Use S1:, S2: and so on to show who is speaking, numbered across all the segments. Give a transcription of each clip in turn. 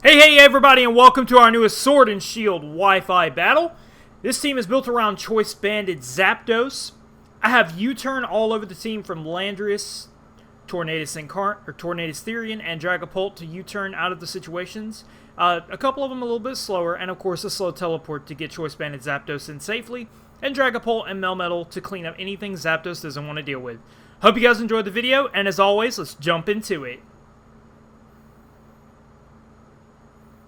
S1: Hey everybody, and welcome to our newest Sword and Shield Wi-Fi battle. This team is built around choice banded Zapdos. I have U-turn all over the team from Landorus, Tornadus Therian, and Dragapult to U-turn out of the situations. A couple of them a little bit slower, and of course a slow teleport to get choice banded Zapdos in safely, and Dragapult and Melmetal to clean up anything Zapdos doesn't want to deal with. Hope you guys enjoyed the video, and as always, let's jump into it.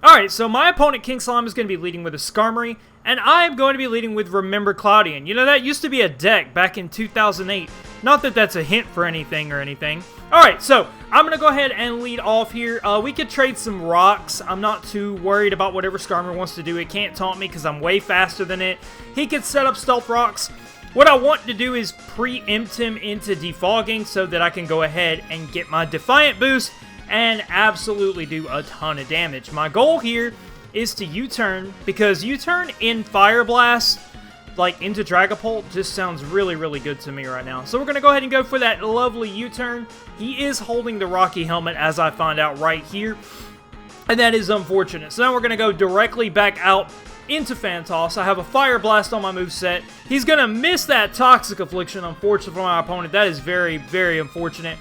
S1: Alright, so my opponent, King Slime, is going to be leading with a Skarmory, and I'm going to be leading with Remember Cloudian. You know, that used to be a deck back in 2008. Not that that's a hint for anything or anything. Alright, so I'm going to go ahead and lead off here. We could trade some rocks. I'm not too worried about whatever Skarmory wants to do. It can't taunt me because I'm way faster than it. He could set up Stealth Rocks. What I want to do is preempt him into defogging so that I can go ahead and get my Defiant boost and absolutely do a ton of damage. My goal here is to U-turn, because U-turn in Fire Blast, like into Dragapult, just sounds really good to me right now. So we're going to go ahead and go for that lovely U-turn. He is holding the Rocky Helmet, as I find out right here, and that is unfortunate. So now we're going to go directly back out into Phantos. I have a Fire Blast on my moveset. He's going to miss that Toxic Affliction, unfortunately, for my opponent. That is very unfortunate.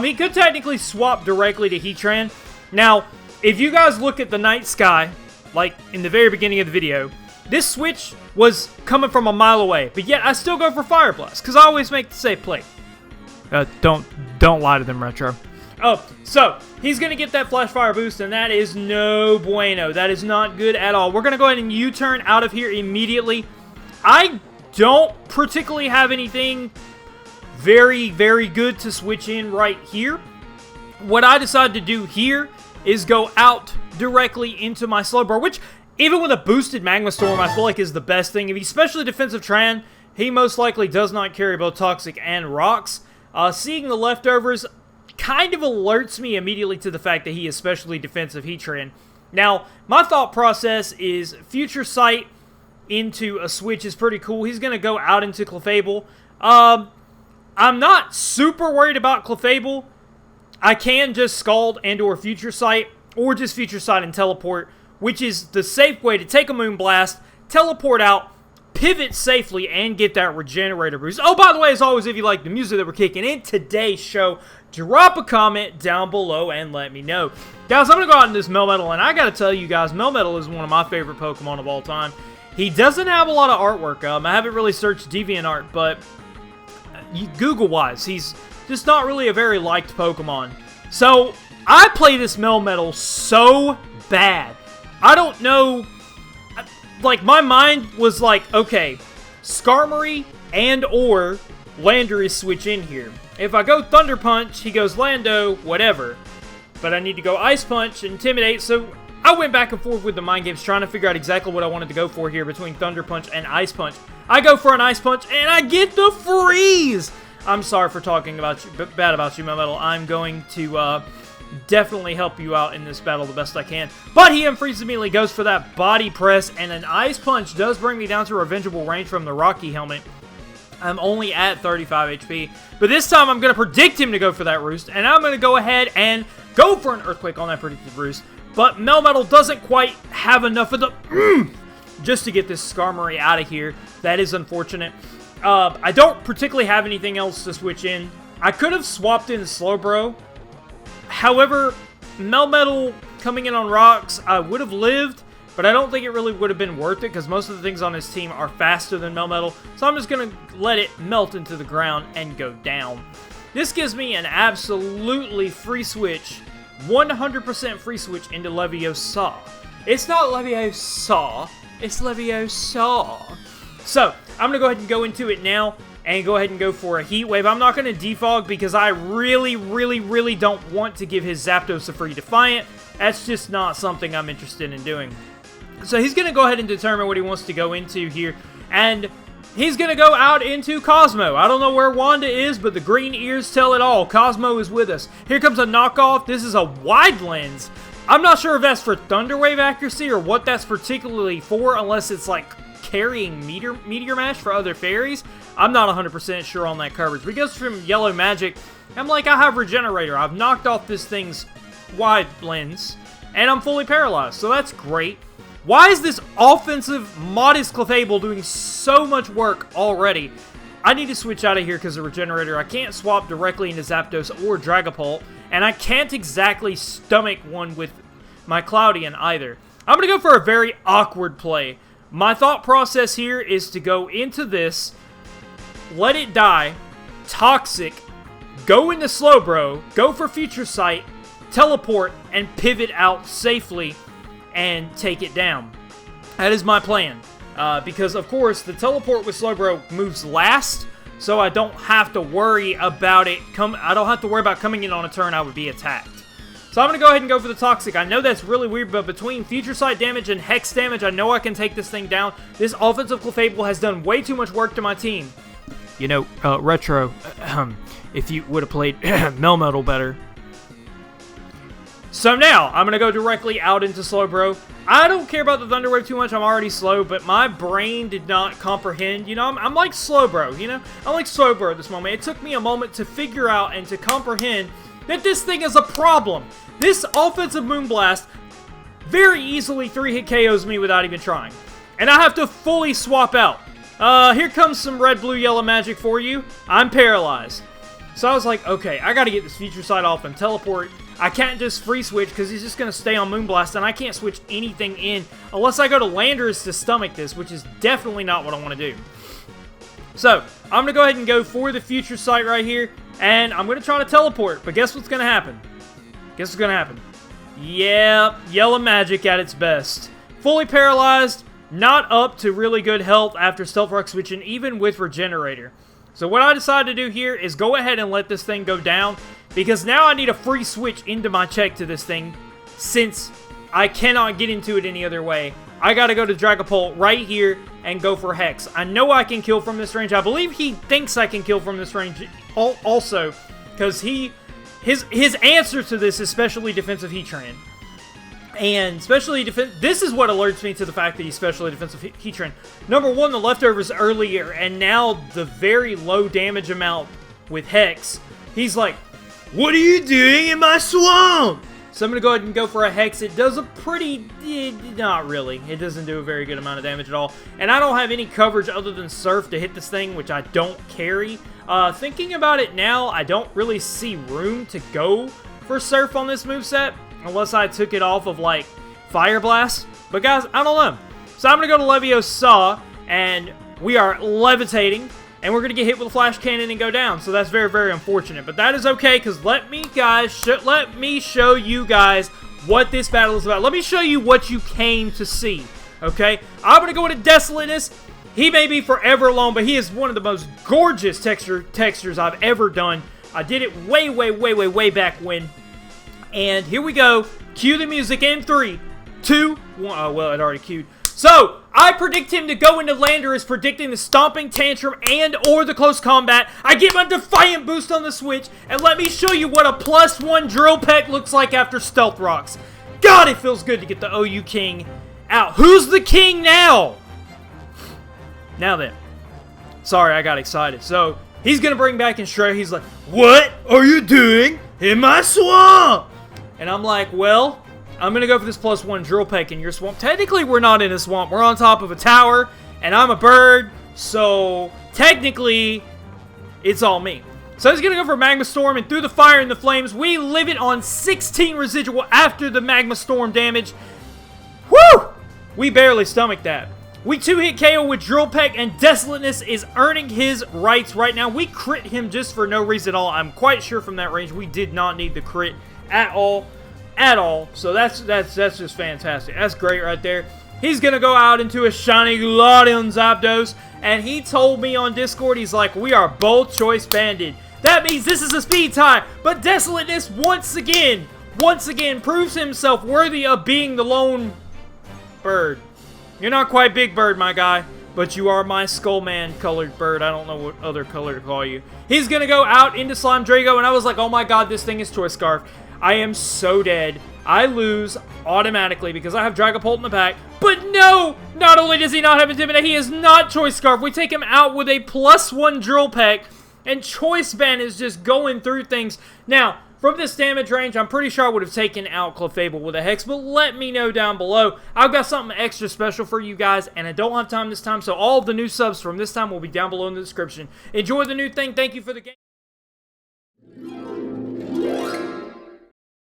S1: He could technically swap directly to Heatran. Now, if you guys look at the night sky, like in the very beginning of the video, this switch was coming from a mile away, but yet I still go for Fire Blast, because I always make the safe play. Don't lie to them, Retro. Oh, so, he's going to get that Flash Fire boost, and that is no bueno. That is not good at all. We're going to go ahead and U-turn out of here immediately. I don't particularly have anything very good to switch in right here. What I decided to do here is go out directly into my Slowbro, which, even with a boosted Magma Storm, I feel like is the best thing. If he's specially defensive Tran, he most likely does not carry both Toxic and Rocks. Seeing the leftovers kind of alerts me immediately to the fact that he is specially defensive Heatran. Now, my thought process is Future Sight into a switch is pretty cool. He's going to go out into Clefable. I'm not super worried about Clefable. I can just Scald and or Future Sight, or just Future Sight and Teleport, which is the safe way to take a Moonblast, teleport out, pivot safely, and get that Regenerator boost. Oh, by the way, as always, if you like the music that we're kicking in today's show, drop a comment down below and let me know. Guys, I'm going to go out in this Melmetal, and I got to tell you guys, Melmetal is one of my favorite Pokemon of all time. He doesn't have a lot of artwork. I haven't really searched DeviantArt, but Google-wise, he's just not really a very liked Pokemon. So, I play this Melmetal so bad. I don't know, like, my mind was like, okay, Skarmory and or Landorus switch in here. If I go Thunder Punch, he goes Lando, whatever. But I need to go Ice Punch, Intimidate, so I went back and forth with the mind games trying to figure out exactly what I wanted to go for here between Thunder Punch and Ice Punch. I go for an Ice Punch, and I get the freeze! I'm sorry for talking about you, bad about you, Melmetal. I'm going to definitely help you out in this battle the best I can. But he unfreezes immediately, goes for that Body Press, and an Ice Punch does bring me down to revengeable range from the Rocky Helmet. I'm only at 35 HP. But this time, I'm going to predict him to go for that Roost, and I'm going to go ahead and go for an Earthquake on that predicted Roost. But Melmetal doesn't quite have enough of the just to get this Skarmory out of here. That is unfortunate. I don't particularly have anything else to switch in. I could have swapped in Slowbro. However, Melmetal coming in on Rocks, I would have lived, but I don't think it really would have been worth it because most of the things on his team are faster than Melmetal. So I'm just going to let it melt into the ground and go down. This gives me an absolutely free switch, 100% free switch into Leviosa. It's not Leviosa, it's Leviosa. So, I'm going to go ahead and go into it now and go ahead and go for a Heat Wave. I'm not going to defog because I really don't want to give his Zapdos a free Defiant. That's just not something I'm interested in doing. So, he's going to go ahead and determine what he wants to go into here. And he's going to go out into Cosmo. I don't know where Wanda is, but the green ears tell it all. Cosmo is with us. Here comes a knockoff. This is a Wide Lens. I'm not sure if that's for Thunder Wave accuracy or what that's particularly for, unless it's like carrying Meteor Mash for other fairies. I'm not 100% sure on that coverage. But he goes from Yellow Magic. I'm like, I have Regenerator. I've knocked off this thing's Wide Lens. and I'm fully paralyzed, so that's great. Why is this offensive modest Clefable doing so much work already? I need to switch out of here because of Regenerator. I can't swap directly into Zapdos or Dragapult, and I can't exactly stomach one with my Cloudian either. I'm going to go for a very awkward play. My thought process here is to go into this, let it die, Toxic, go into Slowbro, go for Future Sight, teleport, and pivot out safely and take it down. That is my plan. Because, of course, the teleport with Slowbro moves last, so I don't have to worry about it. I don't have to worry about coming in on a turn I would be attacked. So I'm going to go ahead and go for the Toxic. I know that's really weird, but between Future Sight damage and Hex damage, I know I can take this thing down. This offensive Clefable has done way too much work to my team. You know, Retro, if you would have played Melmetal better. So now, I'm going to go directly out into Slowbro. I don't care about the Thunder Wave too much, I'm already slow, but my brain did not comprehend. You know, I'm like Slowbro, you know? I'm like Slowbro at this moment. It took me a moment to figure out and to comprehend that this thing is a problem. This offensive Moonblast very easily 3-hit KOs me without even trying. And I have to fully swap out. Here comes some red, blue, yellow magic for you. I'm paralyzed. So I was like, okay, I gotta get this Future Sight off and teleport. I can't just free switch because he's just gonna stay on Moonblast, and I can't switch anything in unless I go to Landorus to stomach this, which is definitely not what I want to do. So, I'm gonna go ahead and go for the Future Sight right here, and I'm gonna try to teleport, but guess what's gonna happen? Guess what's gonna happen? Yep, yellow magic at its best. Fully paralyzed, not up to really good health after Stealth Rock switching, even with Regenerator. So what I decided to do here is go ahead and let this thing go down, because now I need a free switch into my check to this thing, since I cannot get into it any other way. I gotta go to Dragapult right here and go for Hex. I know I can kill from this range. I believe he thinks I can kill from this range also, because his answer to this is specially defensive Heatran. And specially this is what alerts me to the fact that he's specially defensive Heatran. Number one, the leftovers earlier, and now the very low damage amount with Hex. He's like, what are you doing in my swamp? So I'm going to go ahead and go for a Hex. It does a pretty, not really. It doesn't do a very good amount of damage at all. And I don't have any coverage other than Surf to hit this thing, which I don't carry. Thinking about it now, I don't really see room to go for Surf on this moveset, unless I took it off of, like, Fire Blast. But, guys, I don't know. So I'm going to go to Leviosa, and we are levitating, and we're going to get hit with a Flash Cannon and go down. So that's very, very unfortunate. But that is okay, because let me show you guys what this battle is about. Let me show you what you came to see, okay? I'm going to go into Desolateness. He may be forever alone, but he is one of the most gorgeous textures I've ever done. I did it way back when. And here we go. Cue the music in 3, 2, 1. Oh, well, it already cued. So, I predict him to go into Landorus, predicting the Stomping Tantrum and or the Close Combat. I get my Defiant boost on the switch, and let me show you what a +1 Drill Peck looks like after Stealth Rocks. God, it feels good to get the OU King out. Who's the king now? Now then. Sorry, I got excited. So, he's going to bring back in Shredder. He's like, what are you doing in my swamp? And I'm like, well, I'm going to go for this +1 Drill Peck in your swamp. Technically, we're not in a swamp. We're on top of a tower, and I'm a bird, so technically, it's all me. So he's going to go for Magma Storm, and through the fire and the flames, we live it on 16 residual after the Magma Storm damage. Woo! We barely stomached that. We 2-hit KO with Drill Peck, and Desolateness is earning his rights right now. We crit him just for no reason at all. I'm quite sure from that range we did not need the crit at all. So that's just fantastic. That's great right there. He's going to go out into a shiny Galarian Zapdos, and he told me on Discord, he's like, we are both choice banded. That means this is a speed tie, but Desolateness once again proves himself worthy of being the lone bird. You're not quite Big Bird, my guy, but you are my Skullman colored bird. I don't know what other color to call you. He's going to go out into Slime Drago, and I was like, oh my god, this thing is Choice Scarf. I am so dead. I lose automatically because I have Dragapult in the back. But no! Not only does he not have Intimidate, he is not Choice Scarf. We take him out with a +1 Drill Peck, and Choice Band is just going through things. Now, from this damage range, I'm pretty sure I would have taken out Clefable with a Hex, but let me know down below. I've got something extra special for you guys, and I don't have time this time, so all of the new subs from this time will be down below in the description. Enjoy the new thing. Thank you for the game.